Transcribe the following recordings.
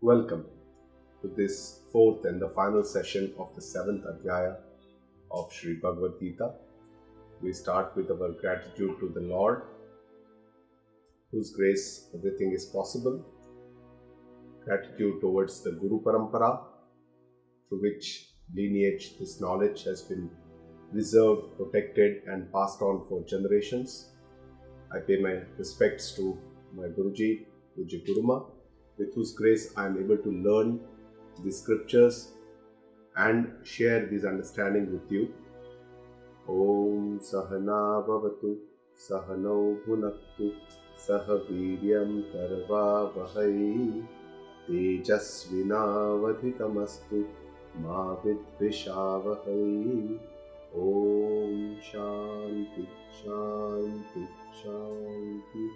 Welcome to this fourth and the final session of the seventh Adhyaya of Sri Bhagavad Gita. We start with our gratitude to the Lord, whose grace everything is possible. Gratitude towards the Guru Parampara, through which lineage this knowledge has been preserved, protected and passed on for generations. I pay my respects to my Guruji, Pujya Guruma, with whose grace I am able to learn the scriptures and share this understanding with you. Om Sahana Bhavatu Sahano Bhunaktu Sahaviryam Karvavahai Tejasvinavadhitamastu Ma Vidvishavahai. Om Shanti Shanti Shanti.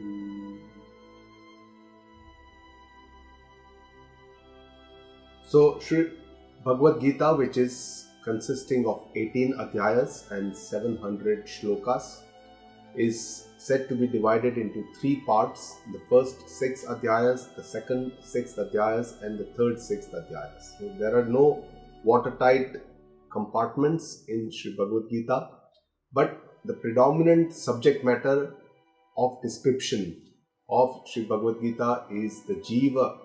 So, Sri Bhagavad Gita, which is consisting of 18 adhyayas and 700 shlokas, is said to be divided into three parts: the first 6 adhyayas, the second 6 adhyayas, and the third 6 adhyayas. So, there are no watertight compartments in Sri Bhagavad Gita, but the predominant subject matter of description of Sri Bhagavad Gita is the Jiva,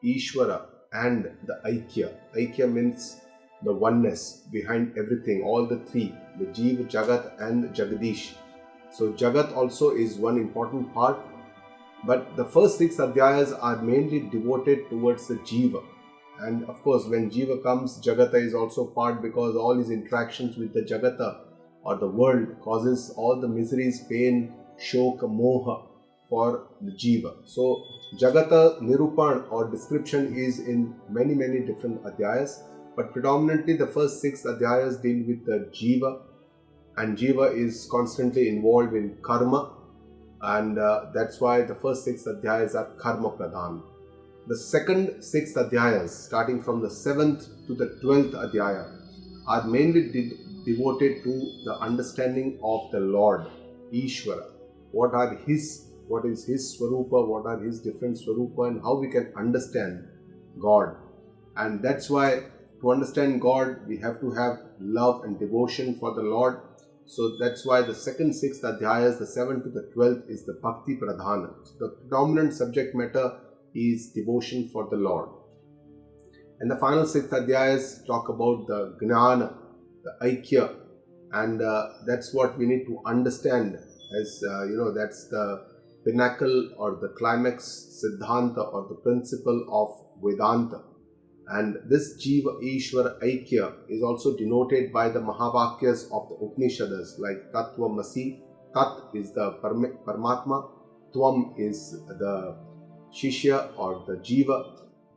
Ishvara, and the Aikya. Aikya means the oneness behind everything, all the three, the Jiva, Jagat and Jagadish. So Jagat also is one important part, but the first 6 adhyayas are mainly devoted towards the Jiva. And of course, when Jiva comes, Jagata is also part, because all his interactions with the Jagata or the world causes all the miseries, pain, shoka, moha for the Jiva. So Jagata Nirupan or description is in many different adhyayas, but predominantly the first 6 adhyayas deal with the Jiva, and Jiva is constantly involved in karma, and that's why the first 6 adhyayas are karma pradhan. The second 6 adhyayas, starting from the 7th to the 12th adhyaya, are mainly devoted to the understanding of the Lord, Ishvara. What is His Swarupa, what are His different Swarupa, and how we can understand God. And that's why to understand God, we have to have love and devotion for the Lord. So that's why the second 6 adhyayas, the 7th to the 12th, is the bhakti pradhana. So the predominant subject matter is devotion for the Lord. And the final 6 adhyayas talk about the gnana, the aikya, and that's what we need to understand as, that's the pinnacle or the climax siddhanta or the principle of Vedanta. And this Jiva Ishvara Aikya is also denoted by the Mahavakyas of the Upanishads, like Tattvamasi. Tat is the Paramatma, Tvam is the Shishya or the Jiva,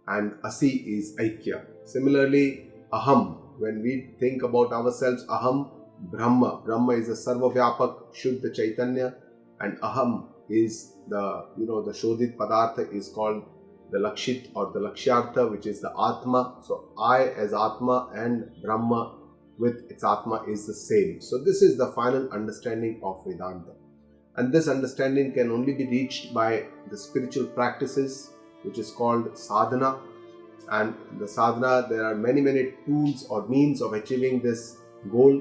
and Asi is Aikya. Similarly, Aham, when we think about ourselves, Aham, Brahma. Brahma is the Sarva Vyapak, Shuddha Chaitanya, and Aham is the Shodhit Padartha is called the Lakshit or the Lakshyartha, which is the Atma. So I as Atma and Brahma with its Atma is the same. So this is the final understanding of Vedanta. And this understanding can only be reached by the spiritual practices, which is called sadhana. And the sadhana, there are many tools or means of achieving this goal,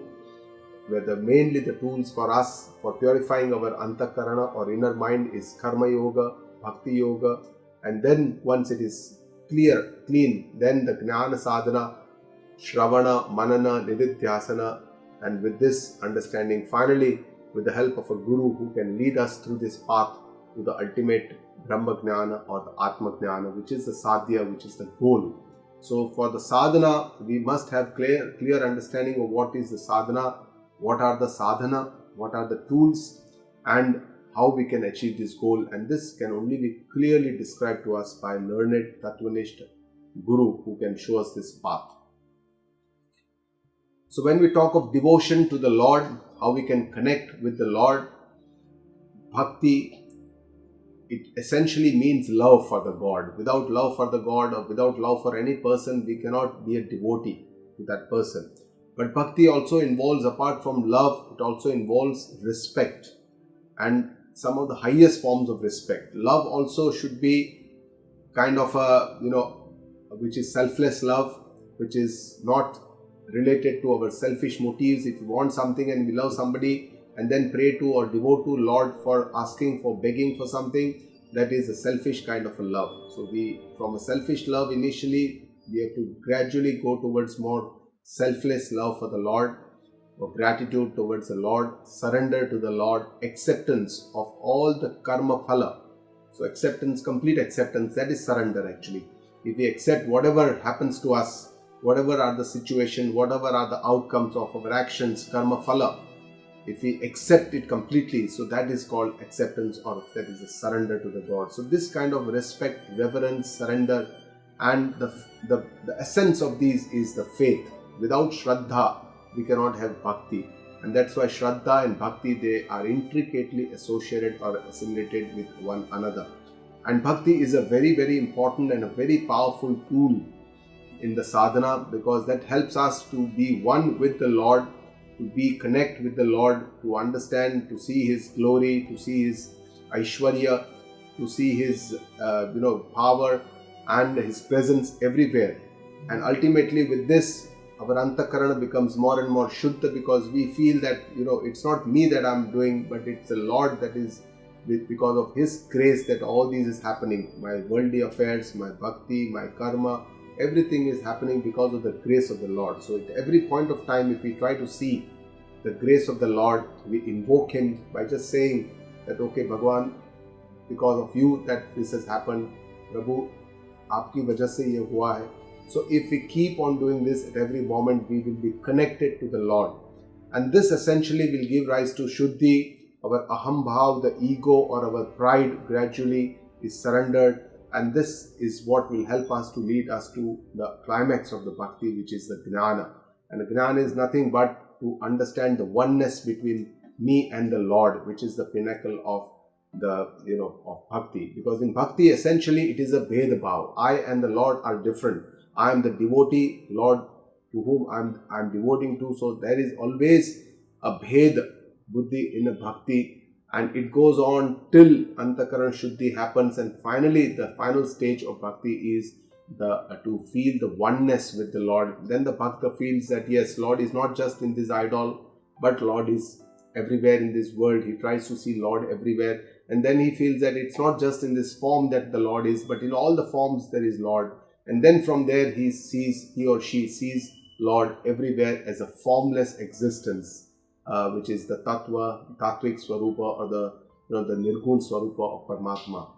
where mainly the tools for us for purifying our antakarana or inner mind is karma yoga, bhakti yoga, and then once it is clean, then the gnana sadhana, shravana, manana, nididhyasana, and with this understanding, finally, with the help of a guru who can lead us through this path to the ultimate Brahma Jnana or the Atma Jnana, which is the sadhya, which is the goal. So for the sadhana, we must have clear understanding of what is the sadhana, what are the sadhana, what are the tools, and how we can achieve this goal. And this can only be clearly described to us by a learned Tattvanishta Guru who can show us this path. So when we talk of devotion to the Lord, how we can connect with the Lord, bhakti, it essentially means love for the God. Without love for the God or without love for any person, we cannot be a devotee to that person. But bhakti also involves, apart from love, it also involves respect and some of the highest forms of respect. Love also should be kind of a, which is selfless love, which is not related to our selfish motives. If we want something and we love somebody and then pray to or devote to Lord for asking, for begging for something, that is a selfish kind of a love. So from a selfish love initially, we have to gradually go towards more selfless love for the Lord, or gratitude towards the Lord, surrender to the Lord, acceptance of all the karma phala. So acceptance, complete acceptance, that is surrender actually. If we accept whatever happens to us, whatever are the situation, whatever are the outcomes of our actions, karma phala, if we accept it completely, so that is called acceptance, or that is a surrender to the God. So this kind of respect, reverence, surrender, and the essence of these is the faith. Without Shraddha, we cannot have bhakti. And that's why Shraddha and bhakti, they are intricately associated or assimilated with one another. And bhakti is a very, very important and a very powerful tool in the sadhana, because that helps us to be one with the Lord, to connect with the Lord, to understand, to see His glory, to see His Aishwarya, to see His power and His presence everywhere. And ultimately with this, our antakarana becomes more and more shuddha, because we feel that it's not me that I'm doing, but it's the Lord that is, because of His grace, that all this is happening. My worldly affairs, my bhakti, my karma, everything is happening because of the grace of the Lord. So at every point of time, if we try to see the grace of the Lord, we invoke Him by just saying that, okay Bhagwan, because of you that this has happened, Prabhu, aapki wajah se ye hua hai. So if we keep on doing this at every moment, we will be connected to the Lord. And this essentially will give rise to Shuddhi. Our aham bhav, the ego or our pride, gradually is surrendered. And this is what will help us to lead us to the climax of the bhakti, which is the jnana. And the jnana is nothing but to understand the oneness between me and the Lord, which is the pinnacle of of bhakti. Because in bhakti, essentially, it is a bheda bhav. I and the Lord are different. I am the devotee, Lord, to whom I'm devoting to. So there is always a bhed buddhi in a bhakti. And it goes on till antakarana shuddhi happens, and finally the final stage of bhakti is to feel the oneness with the Lord. Then the bhakta feels that yes, Lord is not just in this idol, but Lord is everywhere in this world. He tries to see Lord everywhere, and then he feels that it's not just in this form that the Lord is, but in all the forms there is Lord. And then from there he or she sees Lord everywhere as a formless existence. Which is the Tattvik Swarupa, or the Nirgun Swarupa of Paramatma.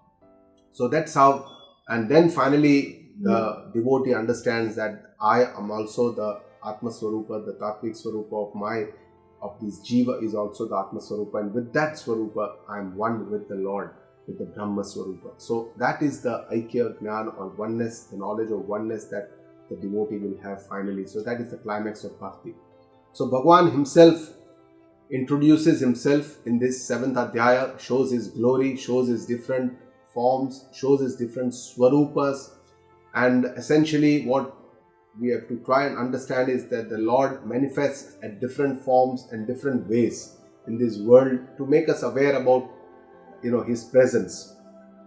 So that's how, and then finally the devotee understands that I am also the Atma Swarupa, the Tattvik Swarupa of this Jiva is also the Atma Swarupa, and with that Swarupa I am one with the Lord, with the Brahma Swarupa. So that is the Aikya Jnana, or oneness, the knowledge of oneness that the devotee will have finally. So that is the climax of bhakti. So Bhagwan himself introduces himself in this 7th Adhyaya, shows his glory, shows his different forms, shows his different swarupas, and essentially what we have to try and understand is that the Lord manifests at different forms and different ways in this world to make us aware about His presence.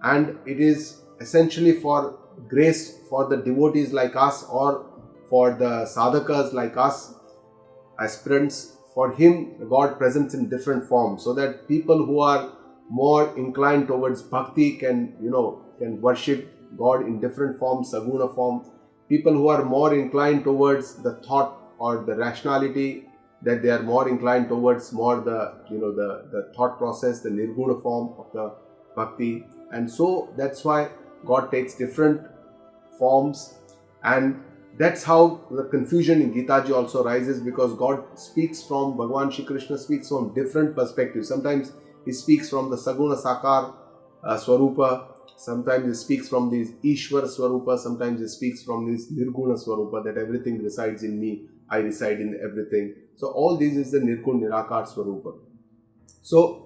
And it is essentially for grace for the devotees like us, or for the sadhakas like us, aspirants. For Him, God presents in different forms, so that people who are more inclined towards bhakti can worship God in different forms, saguna form. People who are more inclined towards the thought or the rationality, that they are more inclined towards more the thought process, the nirguna form of the bhakti. And so that's why God takes different forms, and that's how the confusion in Gita Ji also rises, because Bhagavan Shri Krishna speaks from different perspectives. Sometimes He speaks from the Saguna Sakar Swarupa, sometimes He speaks from this Ishwar Swarupa, sometimes He speaks from this Nirguna Swarupa, that everything resides in me, I reside in everything. So all these is the Nirgun Nirakar Swarupa. So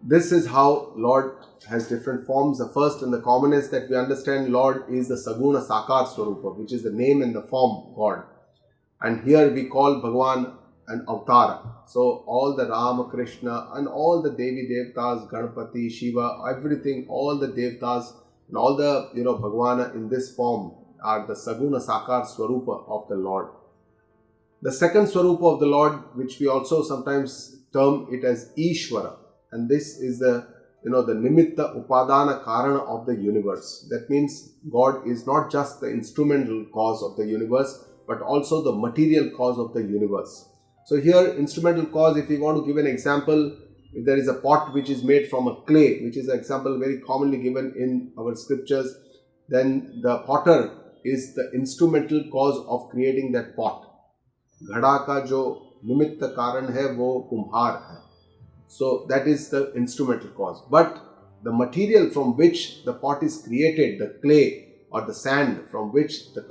this is how Lord has different forms. The first and the commonest that we understand Lord is the Saguna Sakar Swarupa, which is the name and the form God. And here we call Bhagwan an Avtara. So all the Rama, Krishna and all the Devi Devtas, Ganpati, Shiva, everything, all the Devtas and all the Bhagwana in this form, are the Saguna Sakar Swarupa of the Lord. The second Swarupa of the Lord, which we also sometimes term it as Ishvara, and this is the Nimitta Upadana Karana of the universe. That means God is not just the instrumental cause of the universe, but also the material cause of the universe. So here, instrumental cause, if we want to give an example, if there is a pot which is made from a clay, which is an example very commonly given in our scriptures, then the potter is the instrumental cause of creating that pot. घड़ा का जो निमित्त कारण है वो कुम्हार है. So that is the instrumental cause. But the material from which the pot is created, the clay or the sand from which the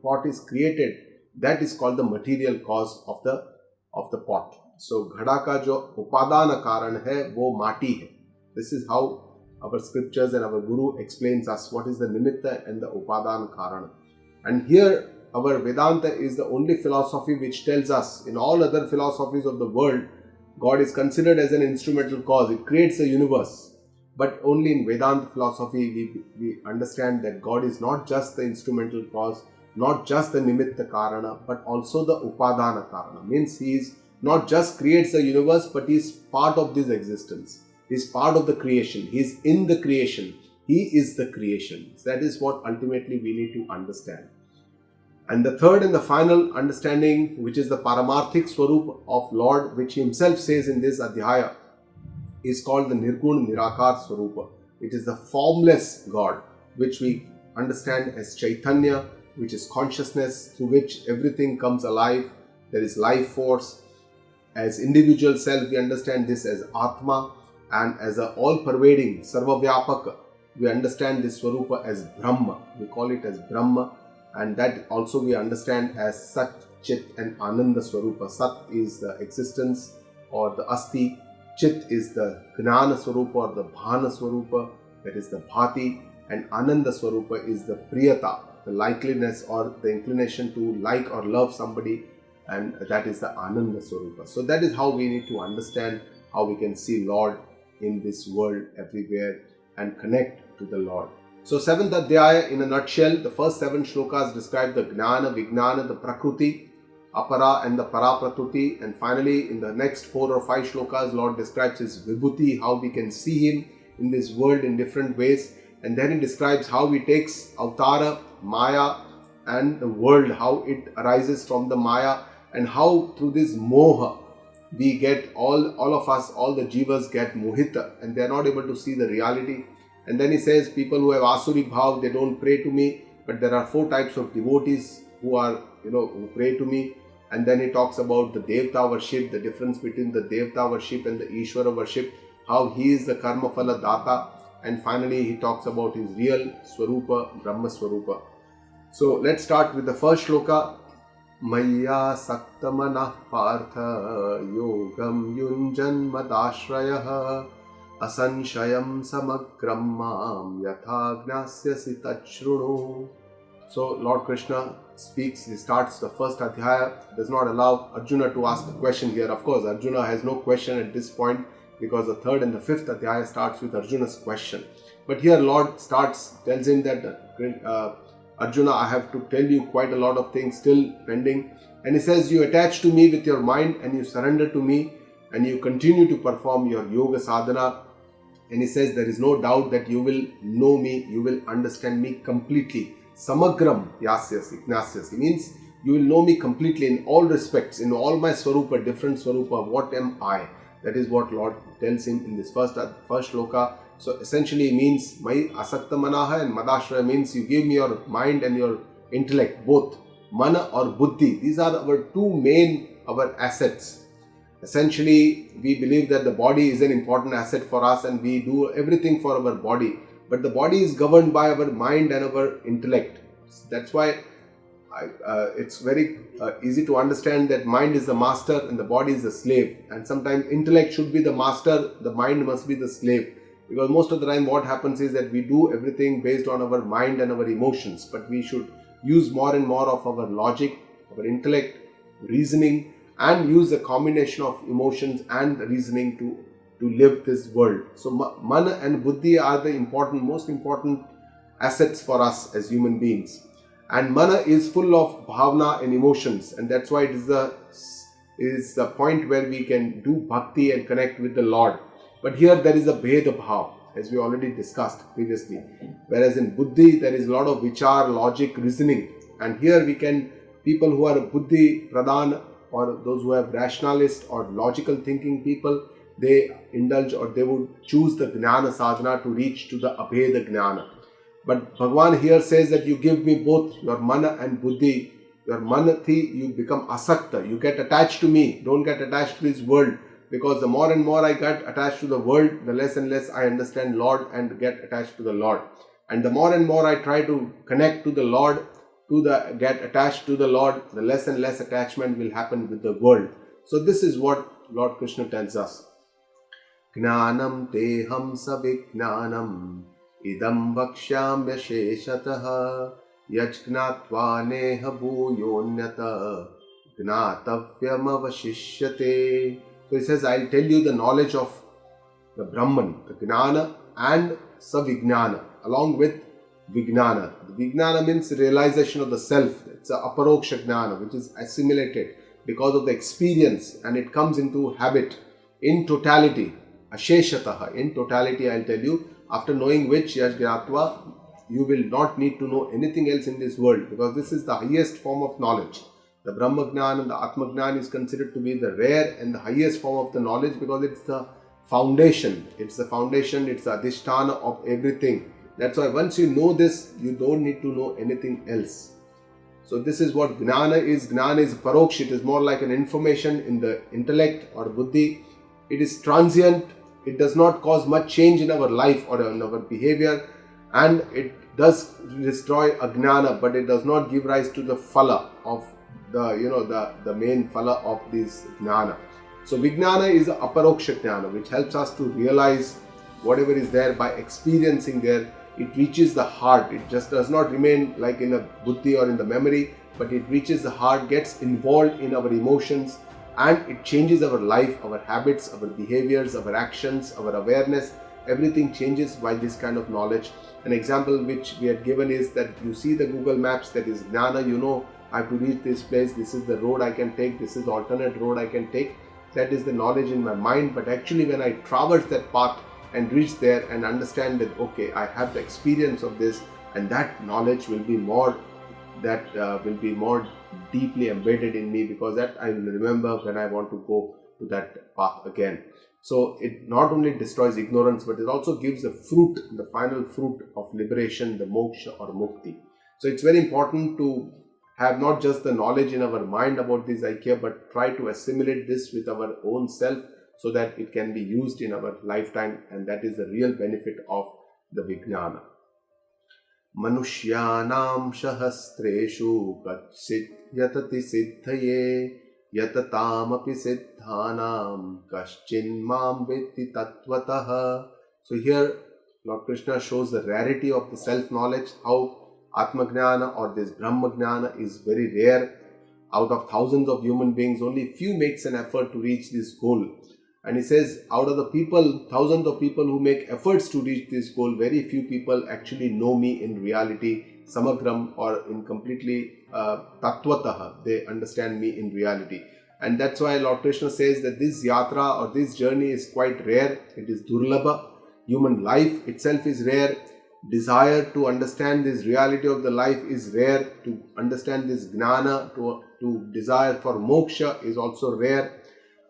pot is created, that is called the material cause of the pot. So घड़ा का जो उपादान कारण है वो माटी है. This is how our scriptures and our Guru explains us what is the nimitta and the upadan karana. And here our Vedanta is the only philosophy which tells us, in all other philosophies of the world, God is considered as an instrumental cause. It creates the universe. But only in Vedanta philosophy we understand that God is not just the instrumental cause, not just the nimitta karana, but also the upadana karana. Means He is not just creates the universe, but He is part of this existence. He is part of the creation. He is in the creation. He is the creation. That is what ultimately we need to understand. And the third and the final understanding, which is the Paramarthik Swarup of Lord, which He Himself says in this Adhyaya, is called the Nirgun Nirakar Swarupa. It is the formless God, which we understand as Chaitanya, which is consciousness through which everything comes alive. There is life force. As individual self, we understand this as Atma, and as an all-pervading Sarva-Vyapaka, we understand this Swarupa as Brahma. We call it as Brahma. And that also we understand as Sat, Chit and Ananda Swarupa. Sat is the existence or the Asti. Chit is the Gnana Swarupa or the Bhana Swarupa, that is the Bhati. And Ananda Swarupa is the Priyata, the likeliness or the inclination to like or love somebody, and that is the Ananda Swarupa. So that is how we need to understand how we can see Lord in this world everywhere and connect to the Lord. So 7th Adhyaya in a nutshell, the first 7 shlokas describe the Gnana, Vijnana, the Prakruti, Apara and the Parapratuti, and finally in the next 4 or 5 shlokas, Lord describes His vibhuti, how we can see Him in this world in different ways, and then He describes how He takes Avtara, Maya and the world, how it arises from the Maya, and how through this Moha we get all of us, all the jivas get mohita and they are not able to see the reality. And then He says, people who have Asuri Bhav, they don't pray to me, but there are 4 types of devotees who are, who pray to me. And then He talks about the Devta worship, the difference between the Devta worship and the Ishvara worship, how He is the Karma Phala Data. And finally, He talks about His real Swarupa, Brahma Swarupa. So let's start with the first shloka. Maya Saktamanah Partha Yogam Yunjan Madashrayah Asanshayam Samagram Mam Yatha Gnasyasi Tachrunu. So Lord Krishna speaks, He starts the first Adhyaya, does not allow Arjuna to ask a question here. Of course, Arjuna has no question at this point because the 3rd and the 5th Adhyaya starts with Arjuna's question. But here Lord tells him that Arjuna, I have to tell you quite a lot of things still pending. And He says, you attach to me with your mind and you surrender to me and you continue to perform your yoga sadhana. And He says, there is no doubt that you will know me, you will understand me completely. Samagram yasyasi, gnasyasi means you will know me completely in all respects, in all my swarupa, different swarupa, what am I? That is what Lord tells him in this first shloka. So essentially it means, my asakta manaha and madashraya means you give me your mind and your intellect, both. Mana or buddhi, these are our 2 main assets. Essentially, we believe that the body is an important asset for us and we do everything for our body. But the body is governed by our mind and our intellect. That's why it's very easy to understand that mind is the master and the body is the slave. And sometimes intellect should be the master, the mind must be the slave. Because most of the time what happens is that we do everything based on our mind and our emotions. But we should use more and more of our logic, our intellect, reasoning, and use a combination of emotions and reasoning to live this world. So mana and buddhi are the most important assets for us as human beings. And mana is full of bhavna and emotions, and that's why it is the point where we can do bhakti and connect with the Lord. But here there is a bheda bhav, as we already discussed previously. Whereas in buddhi there is a lot of vichar, logic, reasoning. And here people who are buddhi pradhan, or those who have rationalist or logical thinking people, they indulge or they would choose the jnana sadhana to reach to the abheda jnana. But Bhagavan here says that you give me both your mana and buddhi. Your manathi, you become asakta, you get attached to me, don't get attached to this world. Because the more and more I get attached to the world, the less and less I understand Lord and get attached to the Lord. And the more and more I try to connect to the Lord, get attached to the Lord, the less and less attachment will happen with the world. So this is what Lord Krishna tells us. Jnanam teham savijnanam idam vakshyamya sheshataha yajgnatva neha bhuyonyata gnatavyam avashishyate. So he says, I'll tell you the knowledge of the Brahman, the Jnana and Savijnana, along with Vijnana. The Vijnana means realization of the self. It's a aparoksha Jnana, which is assimilated because of the experience, and it comes into habit in totality. Asheshataha, in totality, I'll tell you, after knowing which Yajgnatva, you will not need to know anything else in this world, because this is the highest form of knowledge. The Brahma Jnana and the Atma Jnana is considered to be the rare and the highest form of the knowledge, because it's the foundation. It's the foundation, it's the adhisthana of everything. That's why once you know this, you don't need to know anything else. So this is what Jnana is. Jnana is paroksh. It is more like an information in the intellect or buddhi. It is transient. It does not cause much change in our life or in our behavior. And it does destroy ajnana, but it does not give rise to the phala of the main phala of this jnana. So vijnana is the aparoksha jnana, which helps us to realize whatever is there by experiencing there. It reaches the heart. It just does not remain like in a buddhi or in the memory, but it reaches the heart, gets involved in our emotions, and it changes our life, our habits, our behaviors, our actions, our awareness. Everything changes by this kind of knowledge. An example which we had given is that you see the Google Maps, that is jnana, you know, I have to reach this place, this is the road I can take, this is the alternate road I can take. That is the knowledge in my mind, but actually when I traverse that path and reach there and understand that, okay, I have the experience of this, and that knowledge will be more deeply embedded in me, because that I will remember when I want to go to that path again. So it not only destroys ignorance, but it also gives the fruit, the final fruit of liberation, the moksha or mukti. So it's very important to have not just the knowledge in our mind about this Aikya, but try to assimilate this with our own self so that it can be used in our lifetime, and that is the real benefit of the Vijnana. Manushyanam shahastreshu katsit yatati siddhaye yatatam api siddhanam kaschin mam vetti tattvataha. So here Lord Krishna shows the rarity of the self-knowledge, how Atmajnana or this Brahmajnana is very rare. Out of thousands of human beings, only few makes an effort to reach this goal. And he says, out of the people, thousands of people who make efforts to reach this goal, very few people actually know me in reality, samagram, or in completely tattvataha, they understand me in reality. And that's why Lord Krishna says that this yatra or this journey is quite rare. It is durlabha. Human life itself is rare. Desire to understand this reality of the life is rare. To understand this jnana, to desire for moksha is also rare.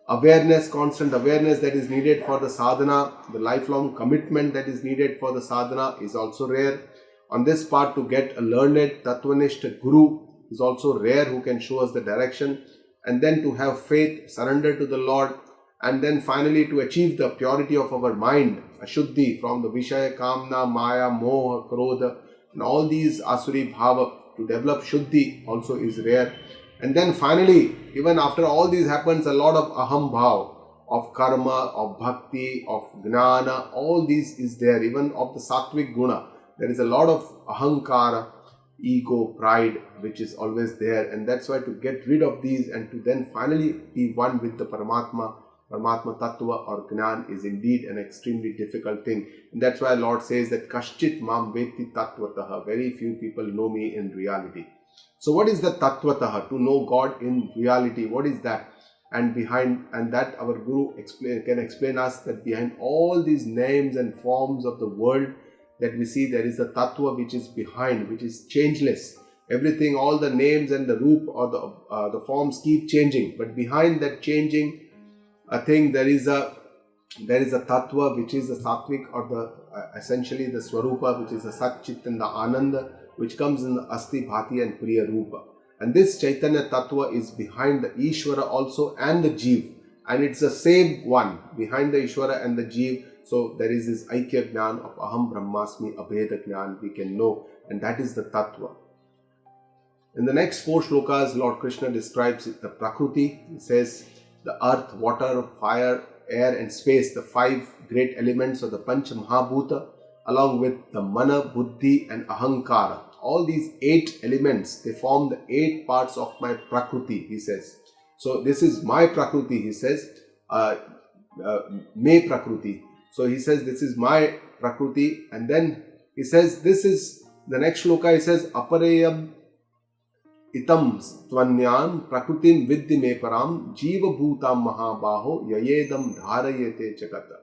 Awareness, constant awareness that is needed for the sadhana, the lifelong commitment that is needed for the sadhana is also rare. On this part, to get a learned Tattvanishta Guru is also rare, who can show us the direction. And then to have faith, surrender to the Lord. And then finally to achieve the purity of our mind, Ashuddhi, from the Vishaya, Kamna, Maya, Moha, Krodha, and all these Asuri Bhava, to develop Shuddhi also is rare. And then finally, even after all these happens, a lot of Aham Bhav, of Karma, of Bhakti, of Gnana, all these is there. Even of the Sattvic Guna, there is a lot of Ahankara, ego, pride, which is always there. And that's why to get rid of these and to then finally be one with the Paramatma Tattva or Gnan is indeed an extremely difficult thing. And that's why Lord says that Kaschit Mam Veti Tattvataha, very few people know me in reality. So what is the tattvataha? To know God in reality, what is that? And that our Guru can explain us that behind all these names and forms of the world that we see, there is a tattva which is behind, which is changeless. Everything, all the names and the roop or the forms keep changing, but behind that changing thing, there is a tattva which is the sattvic, or the essentially the swarupa, which is the sat, chit and the ananda, which comes in the asti, bhati and priya rupa. And this Chaitanya Tattva is behind the Ishvara also and the Jeev. And it's the same one behind the Ishvara and the Jeev. So there is this Aikya Jnan of Aham Brahmasmi Abheda Jnan we can know. And that is the Tattva. In the next 4 shlokas, Lord Krishna describes the prakruti. He says the earth, water, fire, air and space, the 5 great elements of the Pancha Mahabhuta, along with the mana, buddhi and ahankara. All these 8 elements, they form the 8 parts of my prakruti, he says. So this is my prakruti, he says, me prakruti. So he says this is my prakruti, and then he says this is the next shloka. He says aparayam itam tvanyam prakrutim vidhi me param jiva bhutam mahabaho yayedam dharayete chakata.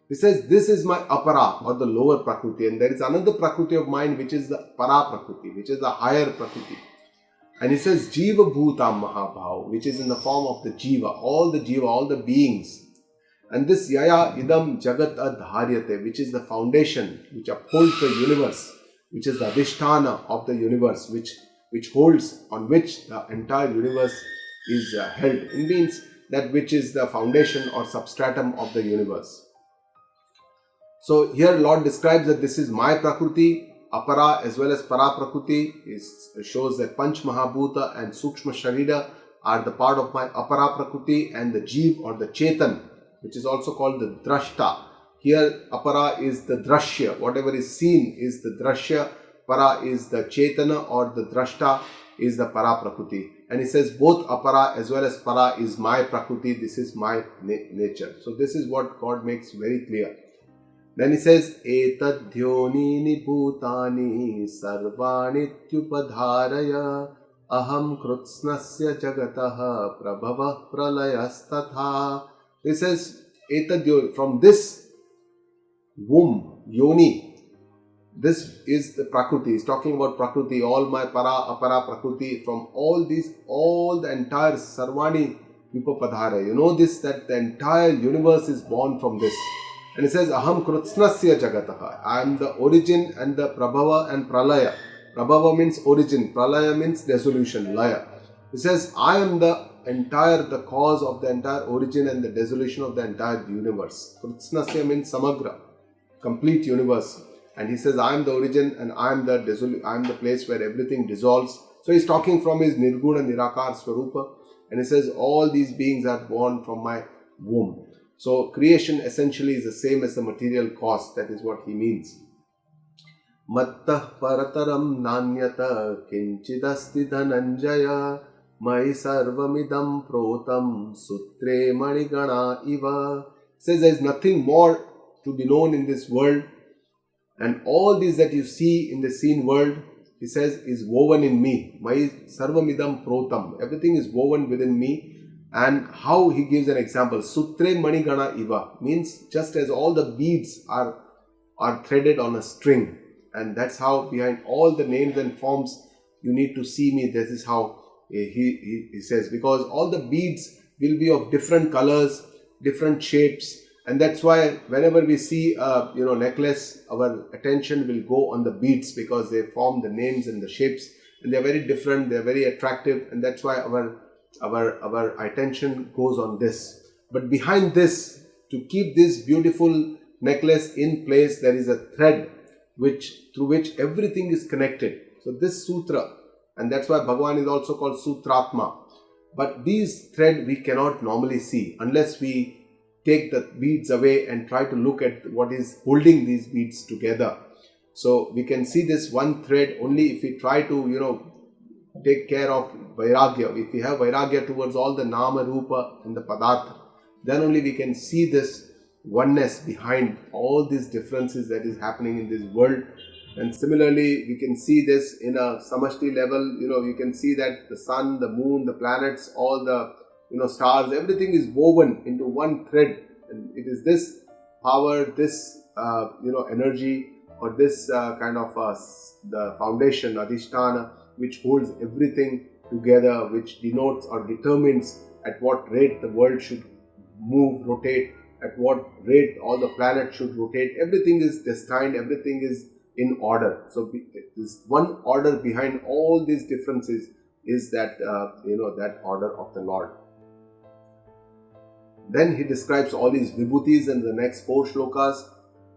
He says, this is my apara, or the lower prakruti, and there is another prakruti of mine which is the para prakruti, which is the higher prakruti. And he says, jiva bhutam mahabhav, which is in the form of the jiva, all the beings. And this yaya idam jagat adharyate, which is the foundation, which upholds the universe, which is the adhisthana of the universe, which holds, on which the entire universe is held. It means that which is the foundation or substratum of the universe. So here Lord describes that this is my prakruti, apara as well as para prakruti. Shows that Panch Mahabhuta and Sukshma Sharira are the part of my apara prakruti, and the Jeev or the Chetan, which is also called the Drashta. Here apara is the Drashya, whatever is seen is the Drashya, para is the Chetana or the Drashta is the para prakruti. And he says both apara as well as para is my prakruti, this is my nature. So this is what God makes very clear. Then he says, etadhyonini bhutani sarvani tyupadharaya aham krutsnasya jagataha prabhava pralayasthatha. He says, etadhyoni, from this womb, yoni, this is the prakruti. He's talking about prakruti, all my para, apara, prakruti, from all the entire sarvani tyupadharaya. You know this, that the entire universe is born from this. And it says, Aham Krutsnasya Jagataha. I am the origin and the Prabhava and Pralaya. Prabhava means origin, Pralaya means dissolution, Laya. It says, I am the cause of the entire origin and the dissolution of the entire universe. Krutsnasya means Samagra, complete universe. And he says, I am the origin and I am the place where everything dissolves. So he's talking from his Nirguna Nirakar Swarupa. And he says, all these beings are born from my womb. So creation essentially is the same as the material cause. That is what he means. Mattah parataram nanyata kinchidasti dhananjaya mai sarvamidam protam sutre manigana iva. Says there is nothing more to be known in this world, and all these that you see in the seen world, he says, is woven in me. Mai sarvamidam protam. Everything is woven within me. And how he gives an example, Sutre Manigana Iva, means just as all the beads are threaded on a string. And that's how behind all the names and forms you need to see me. This is how he says, because all the beads will be of different colors, different shapes. And that's why whenever we see a necklace, our attention will go on the beads, because they form the names and the shapes. And they're very different, they're very attractive. And that's why our attention goes on this. But behind this, to keep this beautiful necklace in place, there is a thread through which everything is connected. So this sutra, and that's why Bhagavan is also called Sutratma. But these thread we cannot normally see unless we take the beads away and try to look at what is holding these beads together. So we can see this one thread only if we try to take care of vairagya. If we have vairagya towards all the nama, rupa and the padartha, then only we can see this oneness behind all these differences that is happening in this world, And similarly, we can see this in a samashti level. You can see that the sun, the moon, the planets, all the stars, everything is woven into one thread, and it is this power, this energy, or this kind of the foundation, adhisthana, which holds everything together, which denotes or determines at what rate the world should move, rotate, at what rate all the planets should rotate. Everything is destined, everything is in order. So this one order behind all these differences is that that order of the Lord. Then he describes all these vibhutis in the next 4 shlokas.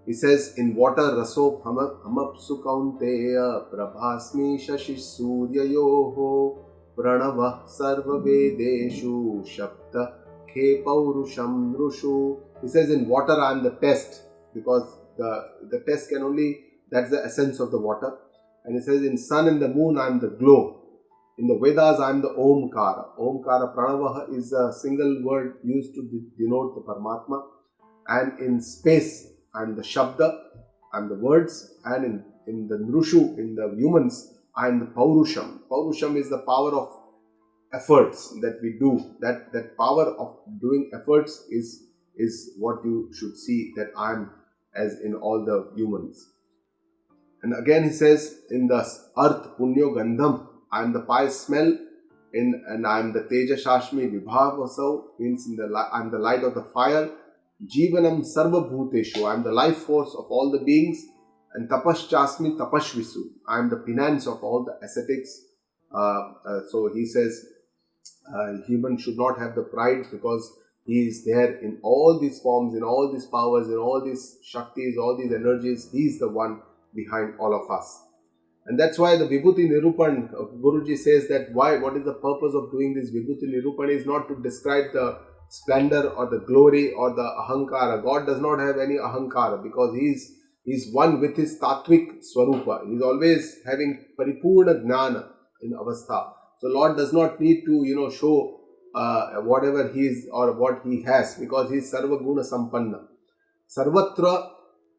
He says, in water raso hamapsu kaunteya prabhasmi shashi suryayoho pranavah sarva vedeshu shabda khe paurusham nrushu. He says, in water I am the test, because the test can only, that's the essence of the water. And he says, in sun and the moon I am the glow. In the Vedas I am the Omkara. Omkara Pranavaha is a single word used to denote the Paramatma. And in space I am the Shabda, I am the words. And in the Nrushu, in the humans, I am the Paurusham. Paurusham is the power of efforts that we do. That power of doing efforts is what you should see that I am as in all the humans. And again he says, in the earth punyo gandham, I am the pious smell, and I am the teja shashmi vibhavasau, means I am the light of the fire. Jivanam sarva bhuteshu, I am the life force of all the beings. And tapaschasmi tapashvisu, I am the penance of all the ascetics. So he says, human should not have the pride, because he is there in all these forms, in all these powers, in all these shaktis, all these energies. He is the one behind all of us. And that's why the Vibhuti Nirupan, Guruji says that what is the purpose of doing this Vibhuti Nirupan is not to describe the splendor or the glory or the ahankara. God does not have any ahankara, because He's one with His Tatvik Swarupa. He is always having paripurna jnana in avastha. So Lord does not need to show whatever He is or what He has, because He is Sarva Guna Sampanna. Sarvatra.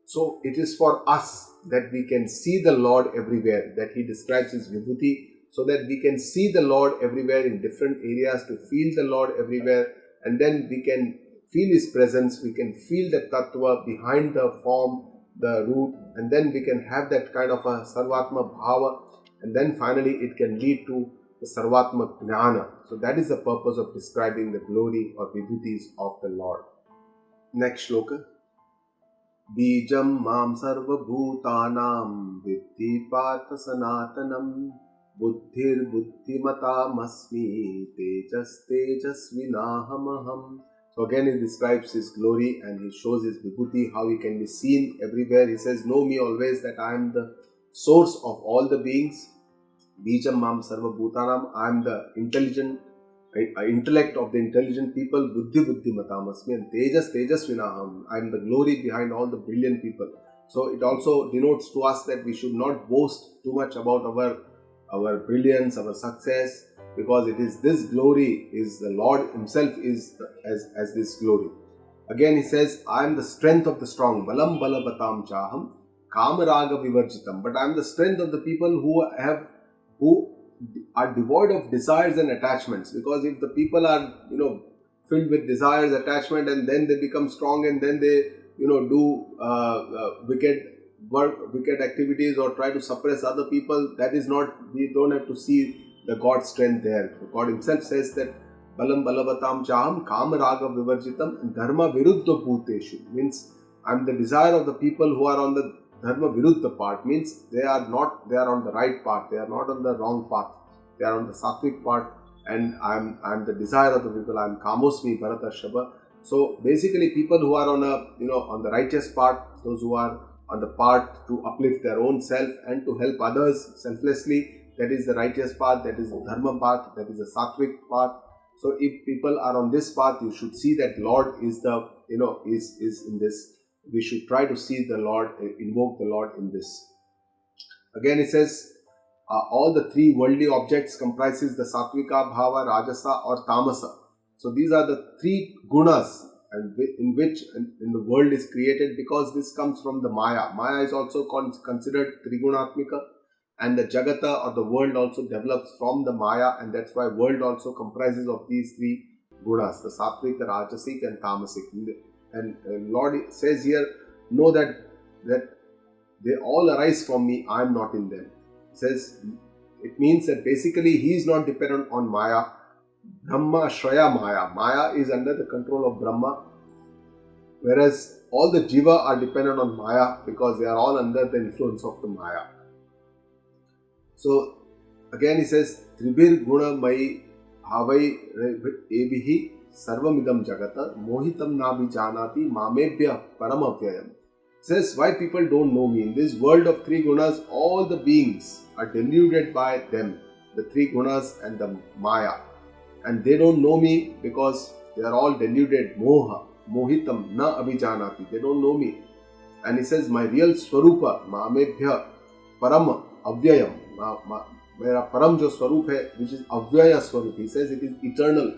So it is for us that we can see the Lord everywhere, that he describes his vibhuti, so that we can see the Lord everywhere in different areas, to feel the Lord everywhere, and then we can feel his presence, we can feel the tattva behind the form, the root, and then we can have that kind of a sarvatma bhava, and then finally it can lead to the sarvatma jnana. So that is the purpose of describing the glory or vibhutis of the Lord. Next shloka. Bijam mam sarva bhutanam viddhi partha sanatanam buddhir buddhimata masmi tejas tejasvinahamaham. So again he describes his glory and he shows his vibhuti, how he can be seen everywhere. He says, know me always that I am the source of all the beings. Bijam mam sarva bhutanam, I am the intellect of the intelligent people. Buddhi buddhimatamasmi, and tejas tejasvinaham, I am the glory behind all the brilliant people. So it also denotes to us that we should not boast too much about our brilliance, our success, because it is this glory, is the Lord himself is as this glory. Again he says, I am the strength of the strong. Balam balavatam chaham kamaraga vivarjitam. But I am the strength of the people who are devoid of desires and attachments. Because if the people are filled with desires, attachment, and then they become strong, and then they do wicked work, wicked activities, or try to suppress other people, that is not, we don't have to see the God's strength there. God himself says that balam balavatam chaham kamaraga vivarjitam dharma viruddha bhuteshu, means I am the desire of the people who are on the dharma viruddha part, means they are on the right path, they are not on the wrong path, they are on the sattvic part, and I am the desire of the people. I am kamosmi bharata shabha. So basically people who are on on the righteous path, those who are on the path to uplift their own self and to help others selflessly, that is the righteous path, that is the dharma path, that is the sattvic path. So if people are on this path, you should see that Lord is is in this. We should try to see the Lord, invoke the Lord in this. Again it says, all the three worldly objects comprises the sattvika, bhava, rajasa or tamasa. So these are the three gunas and in which in the world is created, because this comes from the Maya. Maya is also considered Trigunatmika, and the Jagata or the world also develops from the Maya, and that's why world also comprises of these three gunas, the Sattvic, the Rajasic and Tamasic. And Lord says here, know that they all arise from me, I am not in them. He says, it means that basically he is not dependent on Maya. Brahma Shraya Maya. Maya is under the control of Brahma, whereas all the Jiva are dependent on Maya because they are all under the influence of the Maya. So again he says, Tribir Guna Mai Havai Ebihi Sarvamidam Jagata Mohitam Nabi Janati Mamebhya Paramavyayam. Says, why people don't know me? In this world of three gunas, all the beings are deluded by them, the three gunas and the Maya. And they don't know me because they are all deluded. Moha, mohitam, na abhijanati. They don't know me. And he says, my real swarupa, maamebhya, param, avyayam. Mera param jo swarup hai, which is avyaya swarup. He says it is eternal.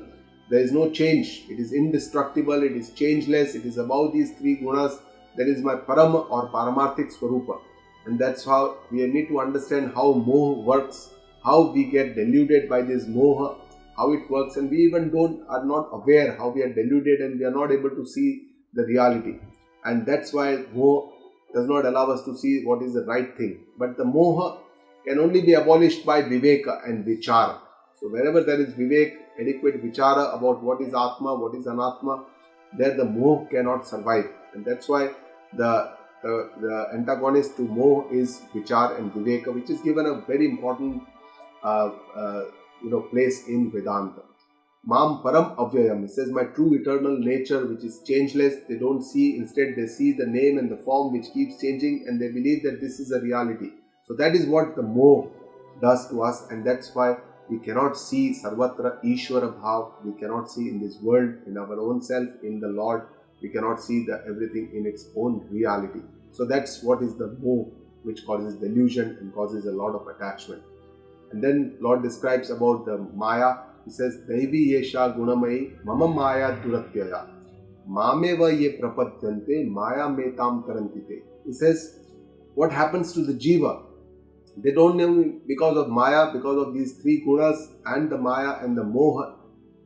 There is no change. It is indestructible. It is changeless. It is about these three gunas. That is my param or paramarthik swarupa. And that's how we need to understand how moha works, how we get deluded by this moha, how it works, and we even are not aware how we are deluded and we are not able to see the reality. And that's why moha does not allow us to see what is the right thing. But the moha can only be abolished by viveka and vichara. So wherever there is vivek, adequate vichara about what is atma, what is anatma, there the moha cannot survive. And that's why the antagonist to moha is vichar and viveka, which is given a very important place in Vedanta. Mam param avyayam. He says, my true eternal nature, which is changeless, they don't see. Instead, they see the name and the form which keeps changing, and they believe that this is a reality. So that is what the moha does to us, and that's why we cannot see sarvatra ishvara bhav. We cannot see in this world, in our own self, in the Lord. We cannot see everything in its own reality. So that's what is the moha, which causes delusion and causes a lot of attachment. And then Lord describes about the Maya. He says, Daivi yesha gunamai mama maya duratyaya mameva ye prapadyante maya metam tarantite. He says, what happens to the jiva? They don't know me because of Maya, because of these three gunas and the Maya and the moha.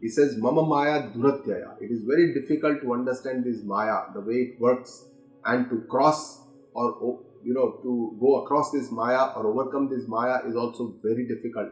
He says, Mama Maya Duratyaya. It is very difficult to understand this Maya, the way it works, and to cross or to go across this Maya or overcome this Maya is also very difficult.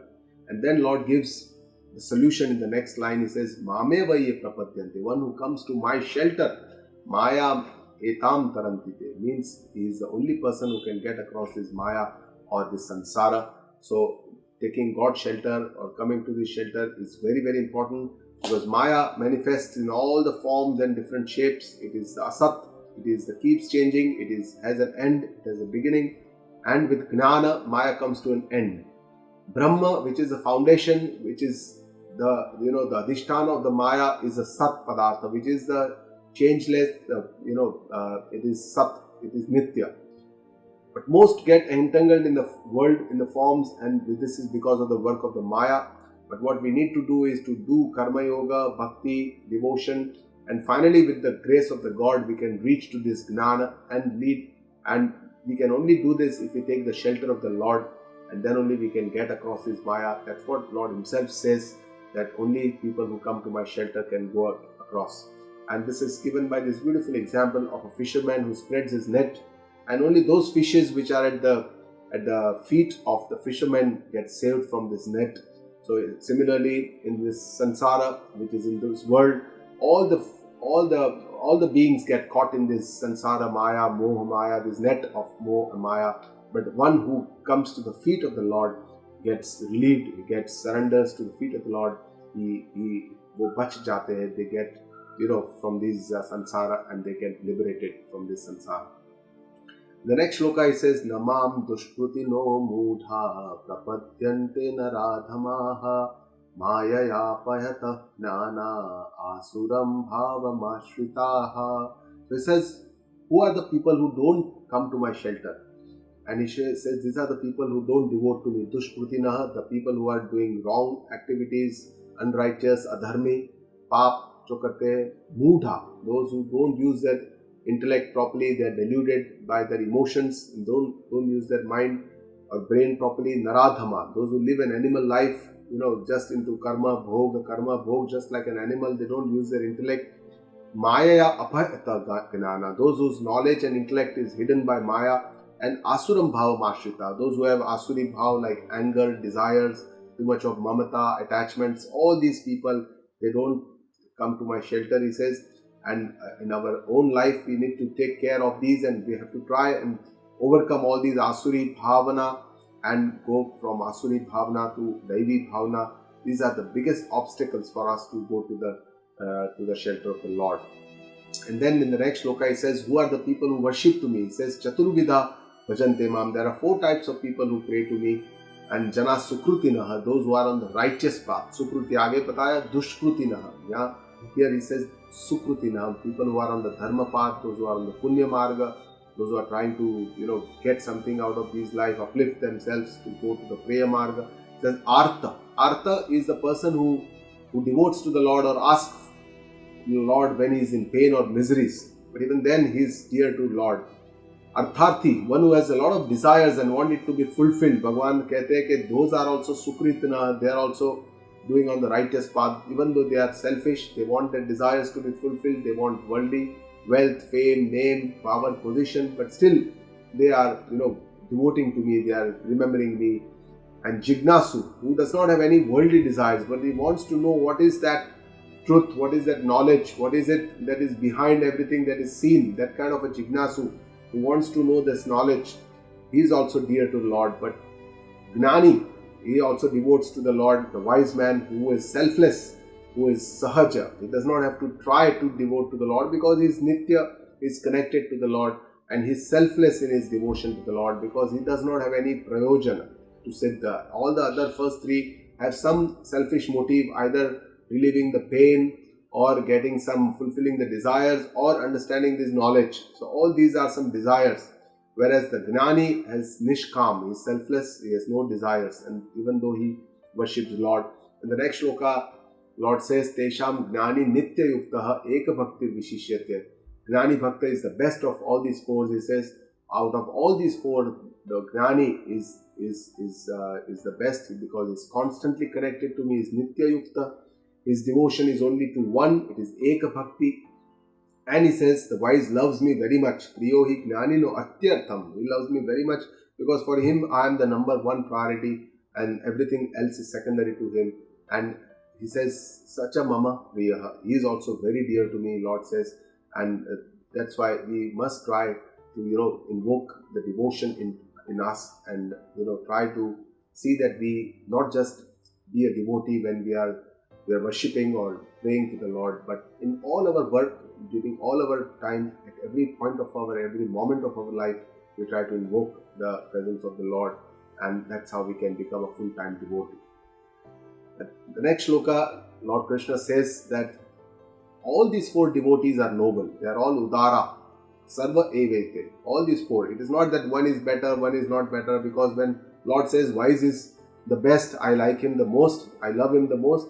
And then Lord gives the solution in the next line. He says, Mameva ye prapadyante. One who comes to my shelter, Maya etam tarantite, means he is the only person who can get across this Maya or this samsara. So taking God's shelter or coming to this shelter is very, very important, because Maya manifests in all the forms and different shapes. It is the asat, it is the keeps changing, it has an end, it has a beginning, and with Gnana, Maya comes to an end. Brahma, which is the foundation, which is the Adhisthana of the Maya, is a Sat Padartha, which is the changeless, it is Sat, it is Nitya. But most get entangled in the world, in the forms, and this is because of the work of the Maya. But what we need to do is to do Karma Yoga, Bhakti, devotion, and finally with the grace of the God, we can reach to this Gnana and lead. And we can only do this if we take the shelter of the Lord, and then only we can get across this Maya. That's what Lord Himself says, that only people who come to my shelter can go across. And this is given by this beautiful example of a fisherman who spreads his net, and only those fishes which are at the feet of the fisherman get saved from this net. So similarly, in this samsara, which is in this world, all the beings get caught in this samsara Maya, Moha Maya, this net of Moha Maya. But one who comes to the feet of the Lord gets relieved, he surrenders to the feet of the Lord. वो बच जाते हैं, they get from this samsara, and they get liberated from this samsara. The next shloka, he says, Namam dushkruti no mudha prapadyante naradhamaha mayaya payata jnana asuram bhavam ashritaha. So he says, who are the people who don't come to my shelter? And he says, these are the people who don't devote to me. Dushkrutinaha, the people who are doing wrong activities, unrighteous, adharmi, pap, जो करते हैं, मूढ़ा, those who don't use their intellect properly, they are deluded by their emotions, don't use their mind or brain properly. Naradhama, those who live an animal life, just into karma bhog, just like an animal, they don't use their intellect. Maya apahita gnana, those whose knowledge and intellect is hidden by Maya. And asuram bhava mashrita, those who have asuri bhava like anger, desires, too much of mamata, attachments, all these people, they don't come to my shelter, he says. And in our own life, we need to take care of these, and we have to try and overcome all these asuri bhavana and go from asuri bhavana to daivi bhavana. These are the biggest obstacles for us to go to the shelter of the Lord. And then in the next shloka, he says, who are the people who worship to me? He says, Chaturvidha bhajante mam. There are 4 types of people who pray to me. And jana sukrutinaha, those who are on the righteous path. Sukruti aage bataya, dushkrutinaha. Yeah, here he says sukrutinaha, people who are on the dharma path, those who are on the punya marga, those who are trying to get something out of this life, uplift themselves to go to the prayer marga. It says artha. Artha is the person who devotes to the Lord or asks the Lord when he is in pain or miseries, but even then he is dear to Lord. Artharthi, one who has a lot of desires and want it to be fulfilled. Bhagavan कहते हैं कि those are also sukritna, they are also doing on the righteous path. Even though they are selfish, they want their desires to be fulfilled, they want worldly wealth, fame, name, power, position, but still they are devoting to me, they are remembering me. And Jignasu, who does not have any worldly desires, but he wants to know what is that truth, what is that knowledge, what is it that is behind everything that is seen. That kind of a Jignasu who wants to know this knowledge, he is also dear to the Lord. But Gnani, he also devotes to the Lord, the wise man who is selfless, who is sahaja. He does not have to try to devote to the Lord because he is nitya, he is connected to the Lord, and he is selfless in his devotion to the Lord because he does not have any prayojana to siddha. All the other first 3 have some selfish motive, either relieving the pain or getting some, fulfilling the desires or understanding this knowledge. So all these are some desires. Whereas the Gnani has nishkam, he is selfless, he has no desires, and even though he worships the Lord. In the next shloka, Lord says, Tesham Gnani Nitya Yuktaha Eka Bhakti Vishishyate. Gnani Bhakta is the best of all these 4. He says, out of all these 4, the Gnani is the best because he is constantly connected to me, is Nitya Yukta. His devotion is only to one, it is Eka Bhakti. And he says, the wise loves me very much. Priyo hi gnani no atyartham. He loves me very much because for him I am the number 1 priority and everything else is secondary to him. And he says, Sacha mama priyaha. He is also very dear to me, Lord says. And that's why we must try to, invoke the devotion in us and, try to see that we not just be a devotee when we are worshipping or praying to the Lord, but in all our work, during all our time, at every point of every moment of our life, we try to invoke the presence of the Lord, and that's how we can become a full-time devotee. The next shloka, Lord Krishna says that all these 4 devotees are noble. They are all udara, sarva evete. All these 4. It is not that one is better, one is not better, because when Lord says wise is the best, I like him the most, I love him the most,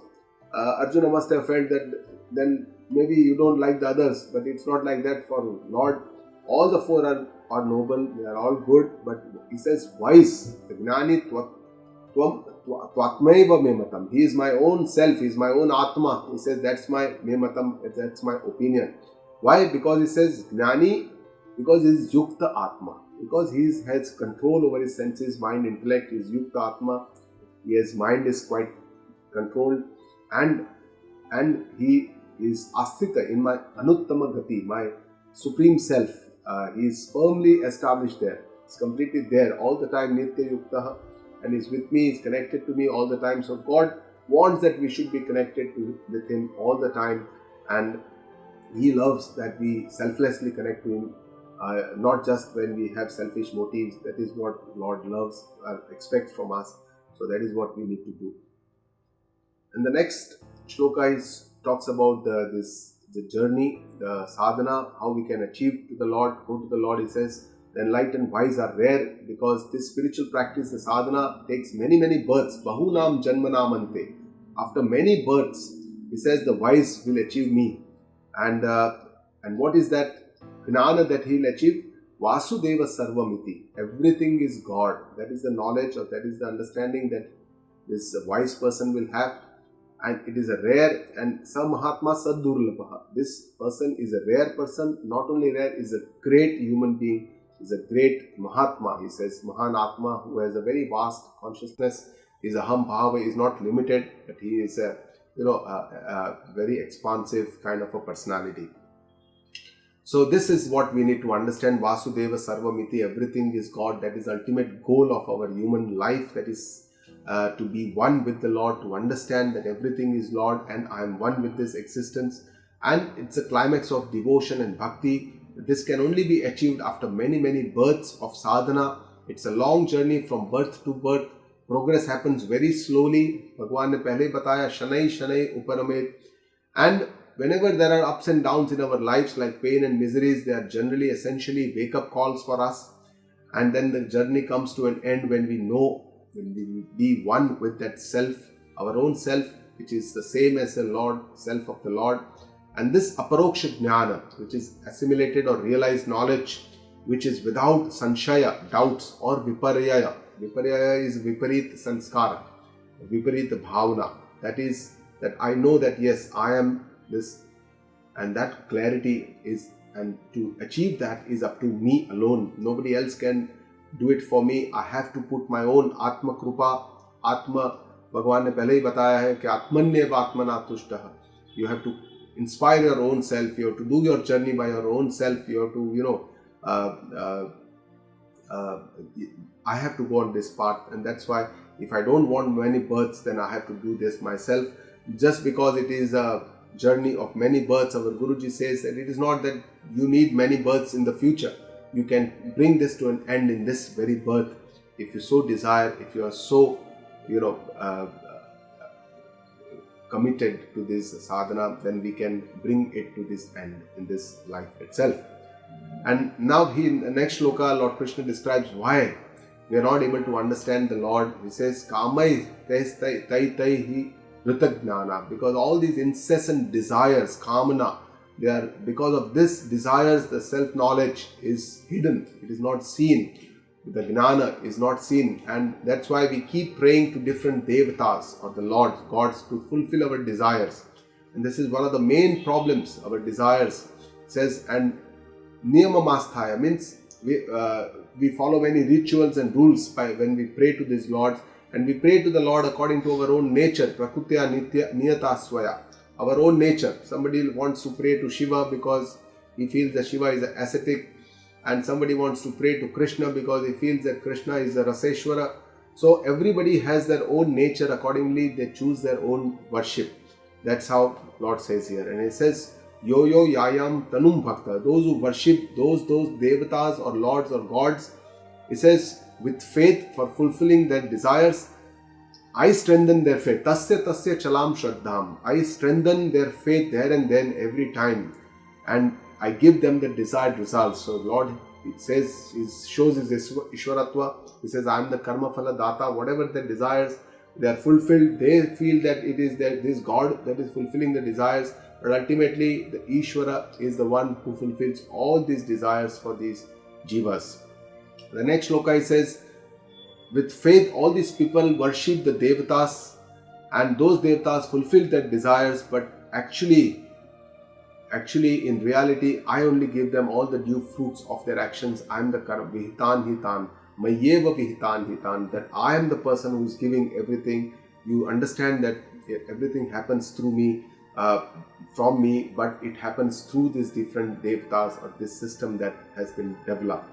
Arjuna must have felt that then maybe you don't like the others, but it's not like that for Lord. All the 4 are noble, they are all good, but he says wise, Gnani Twatmaiva Mematam. He is my own self, he is my own Atma. He says that's my Mematam, that's my opinion. Why? Because he says Gnani, because he is Yukta Atma. Because he has control over his senses, mind, intellect, he is Yukta Atma. His mind is quite controlled. And he is asthita in my anuttama gati, my supreme self. He is firmly established there. He's completely there all the time, nitya yuktaha, and is with me, is connected to me all the time. So God wants that we should be connected with him all the time, and he loves that we selflessly connect to him, not just when we have selfish motives. That is what Lord loves, expects from us. So that is what we need to do. And the next shloka talks about the journey, the sadhana, how we can achieve to the Lord, go to the Lord. He says, the enlightened wise are rare because this spiritual practice, the sadhana, takes many births. Bahunam janmanamante. After many births, He says the wise will achieve me. And what is that gnana that he will achieve? Vasudeva sarvamiti. Everything is God. That is the knowledge, or that is the understanding that this wise person will have. And it is a rare, and sa mahatma saddurlabha. This person is a rare person. Not only rare, is a great human being, is a great mahatma. He says mahan atma, who has a very vast consciousness. His aham bhava is not limited, but he is a very expansive kind of a personality. So this is what we need to understand. Vasudeva sarvamiti. Everything is God. That is the ultimate goal of our human life. That is to be one with the Lord, to understand that everything is Lord and I am one with this existence. And it's a climax of devotion and bhakti. This can only be achieved after many, many births of sadhana. It's a long journey from birth to birth. Progress happens very slowly. Bhagwan ne pehle bataya, shanai shanai uparamed. And whenever there are ups and downs in our lives, like pain and miseries, they are generally essentially wake-up calls for us. And then the journey comes to an end when we know, when we will be one with that self, our own self, which is the same as the Lord, self of the Lord. And this aparoksha jnana, which is assimilated or realized knowledge, which is without sanshaya, doubts, or viparyaya. Viparyaya is viparit sanskara, viparit bhavana. That is, that I know that yes, I am this, and that clarity is, and to achieve that is up to me alone. Nobody else can do it for me. I have to put my own atma krupa, atma, Bhagwan ne pehle hi bataya hai ki atmanyev atmana tushtah. You have to inspire your own self. You have to do your journey by your own self. You have to, I have to go on this path, and that's why if I don't want many births, then I have to do this myself. Just because it is a journey of many births, our Guruji says that it is not that you need many births in the future. You can bring this to an end in this very birth. If you so desire, if you are so, committed to this sadhana, then we can bring it to this end in this life itself. And now in the next shloka, Lord Krishna describes why we are not able to understand the Lord. He says, Kamai tai hi ritagnana. Because all these incessant desires, kamana, they are, because of this desires, the self-knowledge is hidden. It is not seen. The gnana is not seen. And that's why we keep praying to different devotees or the Lords, gods, to fulfill our desires. And this is one of the main problems, our desires. It says, and niyamamasthaya means we follow many rituals and rules when we pray to these Lords. And we pray to the Lord according to our own nature, prakutya niyata swaya, our own nature. Somebody wants to pray to Shiva because he feels that Shiva is an ascetic, and somebody wants to pray to Krishna because he feels that Krishna is a raseshwara. So everybody has their own nature. Accordingly, they choose their own worship. That's how Lord says here. And he says, yo yayam tanum bhakta. Those who worship those devatas or lords or gods, he says, with faith for fulfilling their desires, I strengthen their faith. Tasya chalam shraddham. I strengthen their faith there and then every time. And I give them the desired results. So Lord, it says, He shows His Ishwaratva. He says, I am the karma phala data. Whatever their desires, they are fulfilled. They feel that it is this God that is fulfilling the desires. But ultimately, the Ishwara is the one who fulfills all these desires for these jivas. The next shloka, he says, with faith, all these people worship the devatas, and those devatas fulfill their desires, but actually in reality, I only give them all the due fruits of their actions. I am the vihitan hitan, mayeva vihitan hitan, that I am the person who is giving everything. You understand that everything happens through me, from me, but it happens through these different devatas or this system that has been developed.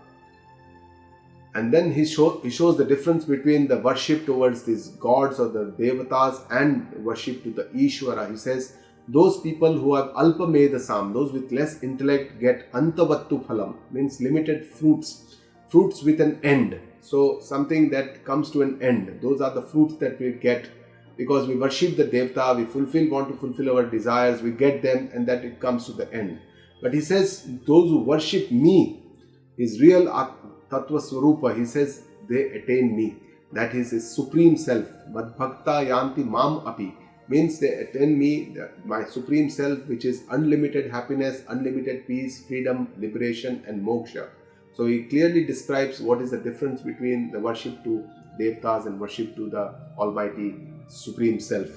And then he shows the difference between the worship towards these gods or the devatas and worship to the Ishwara. He says, those people who have alpa medasam, those with less intellect, get antavattu phalam, means limited fruits with an end. So something that comes to an end. Those are the fruits that we get because we worship the devata, we want to fulfill our desires, we get them, and that it comes to the end. But he says, those who worship me, his real Tattva Swarupa, he says, they attain me. That is his supreme self. Mad bhakta yanti mam api. means they attain me, my supreme self, which is unlimited happiness, unlimited peace, freedom, liberation and moksha. So he clearly describes what is the difference between the worship to devotees and worship to the Almighty Supreme Self.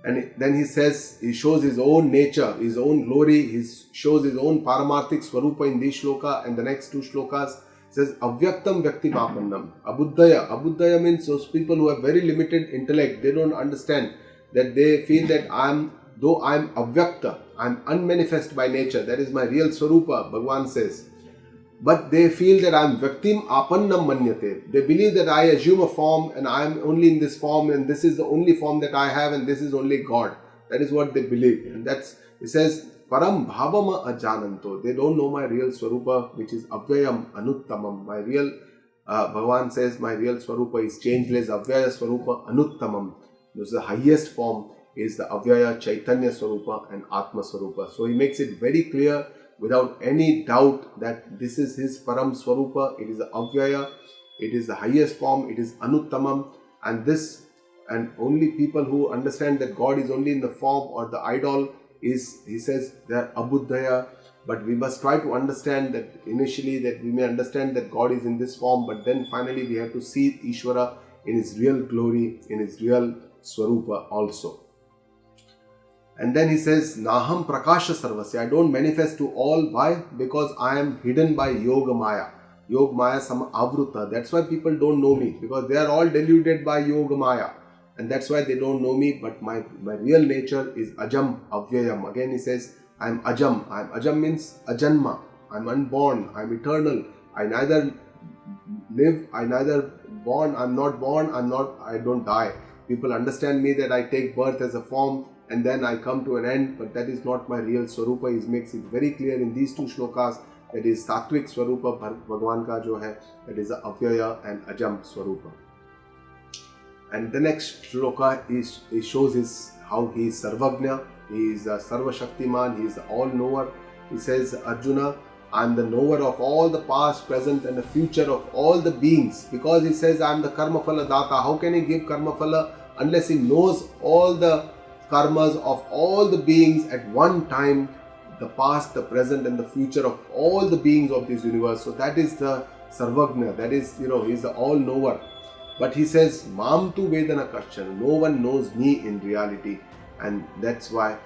And then he says, he shows his own nature, his own glory, he shows his own paramarthik swarupa in this shloka, and the next two shlokas says, avyaktam vyaktimapannam. Abuddhaya. Abuddhaya means those people who have very limited intellect. They don't understand that they feel that though I'm avyakta, I'm unmanifest by nature. That is my real swarupa, Bhagavan says. But they feel that I am vyaktim apannam manyate. They believe that I assume a form and I am only in this form and this is the only form that I have and this is only God. That is what they believe. And it says, param bhavama ajananto. They don't know my real swarupa, which is avyayam anuttamam. My real, Bhagavan says, my real swarupa is changeless, avyaya swarupa anuttamam. This is the highest form, is the avyaya chaitanya swarupa and atma swarupa. So he makes it very clear, without any doubt, that this is his param swarupa, it is the avyaya, it is the highest form, it is anuttamam, and only people who understand that God is only in the form or the idol is, he says, they are abuddhaya. But we must try to understand that initially, that we may understand that God is in this form, but then finally we have to see Ishvara in his real glory, in his real swarupa also. And then he says, Naham Prakasha Sarvasya. I don't manifest to all. Why? Because I am hidden by Yoga Maya. Yoga Maya Sama Avruta. That's why people don't know me. Because they are all deluded by Yoga Maya. And that's why they don't know me. But my real nature is Ajam Avyayam. Again he says, I am Ajam. Ajam means Ajanma. I am unborn. I am eternal. I neither live, I neither born, I am not born, I don't die. People understand me that I take birth as a form and then I come to an end, but that is not my real swarupa. He makes it very clear in these two shlokas, that is Sattvic swarupa Bhagwan ka jo hai, that is Avyaya and Ajam swarupa. And the next shloka he shows how he is Sarvagnya, he is Sarva Shaktiman, he is the all-knower. He says, Arjuna, I am the knower of all the past, present and the future of all the beings. Because he says, I am the karma phala data. How can he give karma phala unless he knows all the karmas of all the beings at one time, the past, the present and the future of all the beings of this universe. So that is the Sarvagna, that is, he is the all-knower. But he says, Mam tu Vedana Kashchana, no one knows me in reality. And that's why,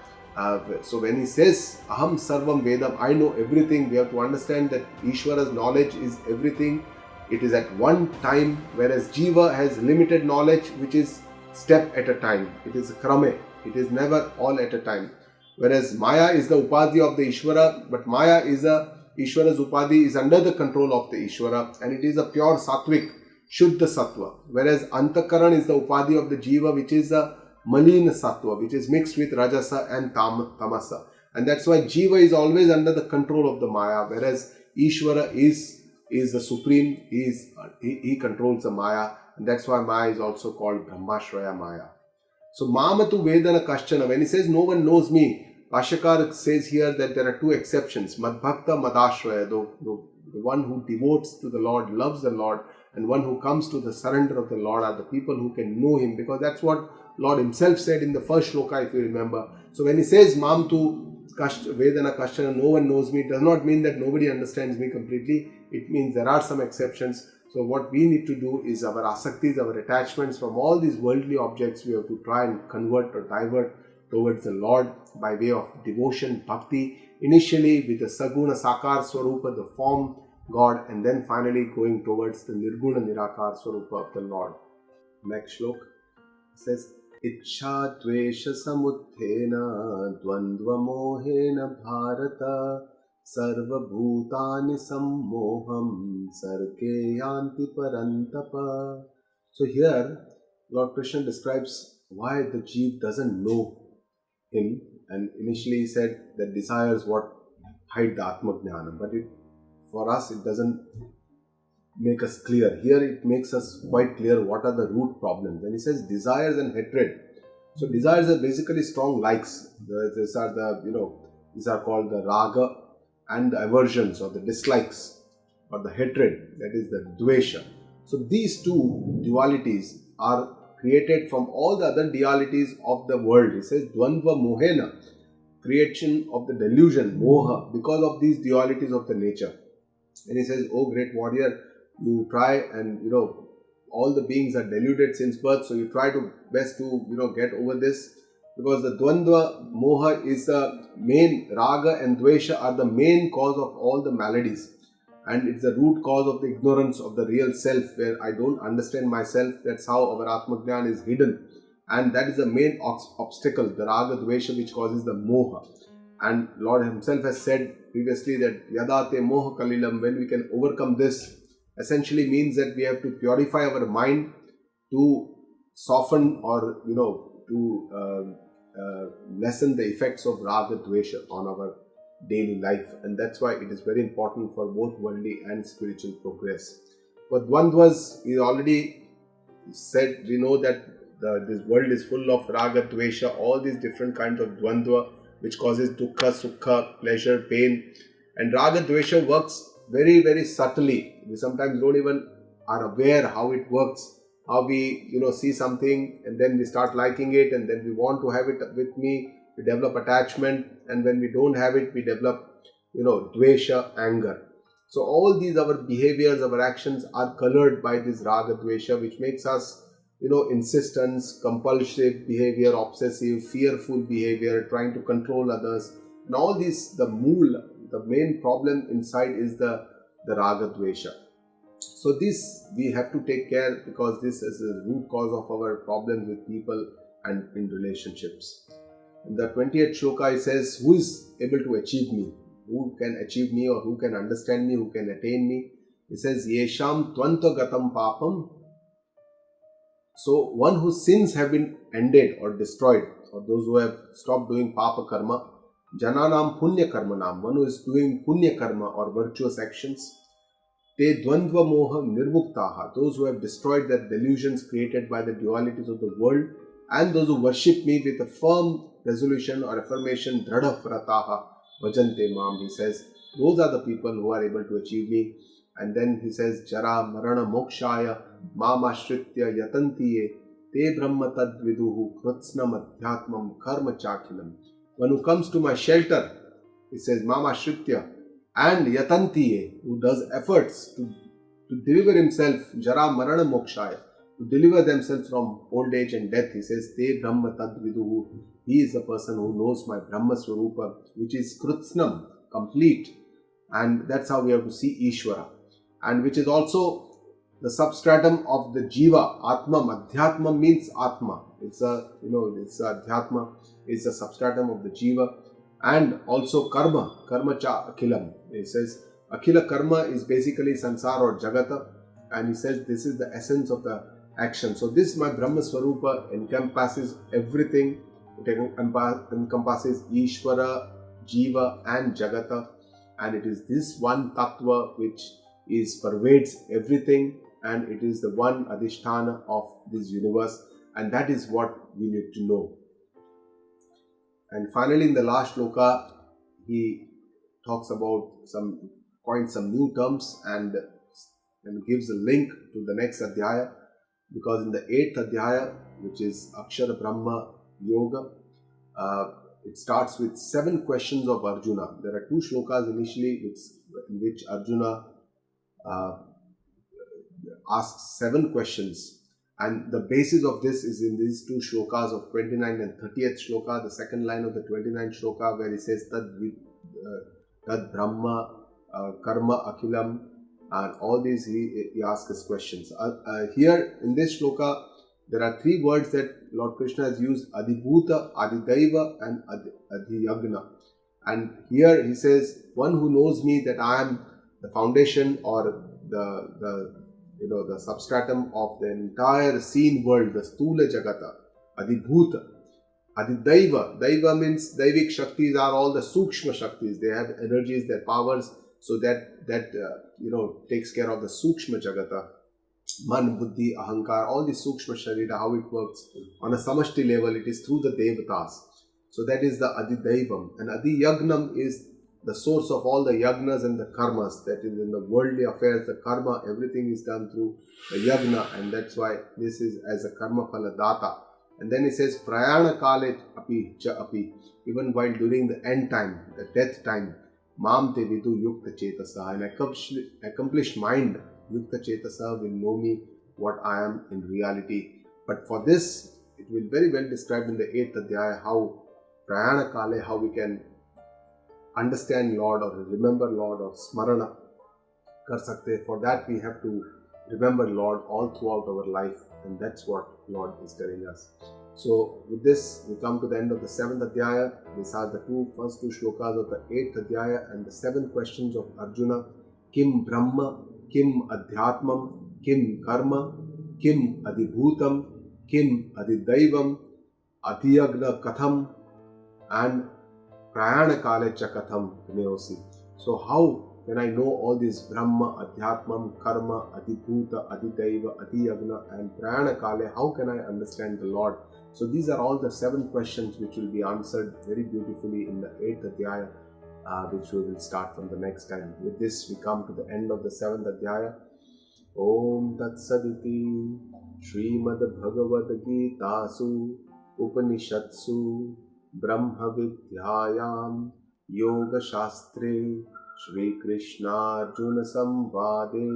so when he says, Aham Sarvam Vedam, I know everything, we have to understand that Ishvara's knowledge is everything. It is at one time, whereas Jiva has limited knowledge, which is step at a time. It is krame. It is never all at a time. Whereas Maya is the Upadhi of the Ishvara, but Maya is Ishvara's Upadhi is under the control of the Ishvara, and it is a pure Sattvic, Shuddha Sattva. Whereas Antakaran is the Upadhi of the Jiva, which is a Malina Sattva, which is mixed with Rajasa and Tamasa. And that's why Jiva is always under the control of the Maya, whereas Ishvara is the Supreme, he controls the Maya, and that's why Maya is also called Brahmashraya Maya. So Mamatu Vedana Kashchana, when he says no one knows me, Bhashyakar says here that there are two exceptions. Madbhakta Madashraya, the one who devotes to the Lord, loves the Lord, and one who comes to the surrender of the Lord are the people who can know him, because that's what Lord himself said in the first shloka, if you remember. So when he says Mamtu Vedana Kashchana, no one knows me, it does not mean that nobody understands me completely. It means there are some exceptions. So what we need to do is our asaktis, our attachments from all these worldly objects, we have to try and convert or divert towards the Lord by way of devotion, bhakti, initially with the Saguna Sakar Swarupa, the form God, and then finally going towards the Nirguna Nirakar Swarupa of the Lord. Next shlok says, Ichha Dvesha Samuthena Dvandva Mohena Bharata Sarva Bhutani Sammoham Sarke Yanti Parantapa. So here Lord Krishna describes why the Jeev doesn't know him, and initially he said that desire is what hide the Atma Jnana, but for us it doesn't make us clear. Here it makes us quite clear what are the root problems. And he says desires and hatred. So desires are basically strong likes. These are called the raga, and the aversions or the dislikes, or the hatred, that is the dvesha. So these two dualities are created from all the other dualities of the world. He says, Dvandva Mohena, creation of the delusion, Moha, because of these dualities of the nature. And he says, oh great warrior, you try and, all the beings are deluded since birth, so you try to best to, get over this. Because the Dvandva Moha is the main, Raga and Dvesha are the main cause of all the maladies. And it's the root cause of the ignorance of the real self, where I don't understand myself. That's how our Atmajnana is hidden. And that is the main obstacle, the Raga Dvesha, which causes the Moha. And Lord himself has said previously that Yadate Moha Kalilam, when we can overcome this, essentially means that we have to purify our mind to soften or, to lessen the effects of Raga Dvesha on our daily life. And that's why it is very important for both worldly and spiritual progress. For Dvandvas, he already said, we know that this world is full of Raga Dvesha, all these different kinds of Dvandva, which causes dukkha, sukha, pleasure, pain. And Raga Dvesha works very, very subtly. We sometimes don't even are aware how it works, how we, see something and then we start liking it and then we want to have it with me. We develop attachment, and when we don't have it, we develop, dvesha, anger. So all these, our behaviors, our actions are colored by this raga dvesha, which makes us, insistence, compulsive behavior, obsessive, fearful behavior, trying to control others. And all these, the main problem inside is the raga dvesha. So this we have to take care, because this is the root cause of our problems with people and in relationships. In the 20th shloka, he says, who is able to achieve me? Who can achieve me, or who can understand me, who can attain me? He says, Yesham Tvanta Gatam Papam. So one whose sins have been ended or destroyed, or those who have stopped doing Papa Karma, Jananam Punya Karmanam, one who is doing Punya Karma or virtuous actions, Te Dvandva Moha Nirmuktaha, those who have destroyed their delusions created by the dualities of the world, and those who worship me with a firm resolution or affirmation, Dhrada Vrataha Bhajante Mam, he says, those are the people who are able to achieve me. And then he says, Jara Marana Mokshaya Mama Shritya Yatantiye Te Brahma Tad Viduhu Krutsnam Adhyatmam Karma Chakilam. One who comes to my shelter, he says, Mama Shritya, and Yatantiye, who does efforts to deliver himself, Jara Marana Mokshaya, to deliver themselves from old age and death. He says, Te Brahma Tad Viduhu. He is the person who knows my Brahma Swarupa, which is Krutsnam, complete. And that's how we have to see Ishvara. And which is also the substratum of the Jiva, Atma. Adhyatma means Atma. It's it's Adhyatma. It's the substratum of the Jiva. And also Karma, Karma Cha Akhilam. He says, Akhila Karma is basically Sansara or Jagata. And he says, this is the essence of the action. So this, my Brahma Swarupa, encompasses everything. It encompasses Ishvara, Jiva and Jagata. And it is this one Tattva which pervades everything, and it is the one Adhisthana of this universe, and that is what we need to know. And finally, in the last shloka, he talks about coins some new terms and gives a link to the next Adhyaya, because in the 8th Adhyaya, which is Akshara Brahma Yoga, it starts with 7 questions of Arjuna. There are 2 shlokas initially in which Arjuna asks 7 questions, and the basis of this is in these 2 shlokas of 29 and 30th shloka, the second line of the 29th shloka, where he says Tad Brahma Karma Akhilam, and all these he asks his questions. Here in this shloka, there are 3 words that Lord Krishna has used: Adibhuta, Adidaiva and Adhyayagna. And here he says, one who knows me, that I am the foundation or the substratum of the entire seen world, the Stula Jagata, Adibhuta. Adidaiva, Daiva means Daivik Shaktis are all the Sukshma Shaktis. They have energies, their powers, so that takes care of the Sukshma Jagata. Man, Buddhi, Ahankar, all the Sukshma Sharira, how it works. On a Samashti level, it is through the Devatas. So that is the Adidaivam. And Adhiyagnam is the source of all the yagnas and the karmas. That is, in the worldly affairs, the karma, everything is done through the yagna, and that's why this is as a karma phala data. And then he says, prayana kale api cha api, even while during the end time, the death time, mam te vidu yukta chetasa, an accomplished mind, yukta chetasa, will know me what I am in reality. But for this, it will very well described in the 8th Adhyaya how prayana kale, how we can understand Lord or remember Lord or smarana kar sakte. For that we have to remember Lord all throughout our life, and that's what Lord is telling us. So with this we come to the end of the 7th Adhyaya. These are the first two shlokas of the 8th Adhyaya and the 7 questions of Arjuna. Kim Brahma, Kim Adhyatmam, Kim Karma, Kim Adhibhutam, Kim Adhidaivam, Adhyagna Katham, and Prayana Kale Chakatham Neosi. So how can I know all these Brahma, Adhyatmam, Karma, Adhibhuta, Adhidaiva, Adhyagna and Prayana Kale? How can I understand the Lord? So these are all the 7 questions which will be answered very beautifully in the 8th Adhyaya, which we will start from the next time. With this we come to the end of the 7th Adhyaya. Om Tat Saditi Srimad Bhagavad Gitasu Upanishatsu Brahma Vidyayam Yoga Shastre Shree Krishna Arjuna Samvade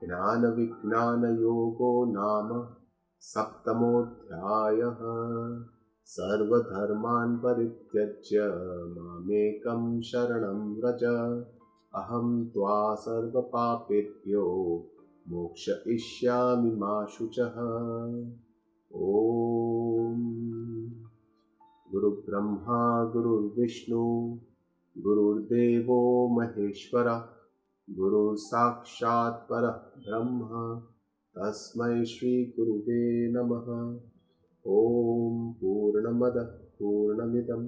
Jnana Vijnana Yogo Nama Saptamodhyayaha Sarva Dharman Parityajya Mamekam Sharanam Vraja Aham Tva Sarva Papebhyo Moksha Ishyami Ma Shuchaha. Om Guru Brahma Guru Vishnu Guru Devo Maheshwara Guru Sakshat Para Brahma Tasmai Shri Guruve Namaha. Om Purnamada Purnamidam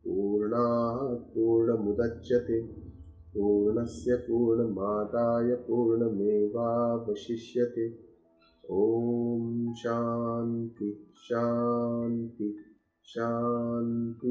Purnat Purnamudachyate Purnasya Purnamadaya Purnameva Vashishyate. Om Shanti Shanti Shanti.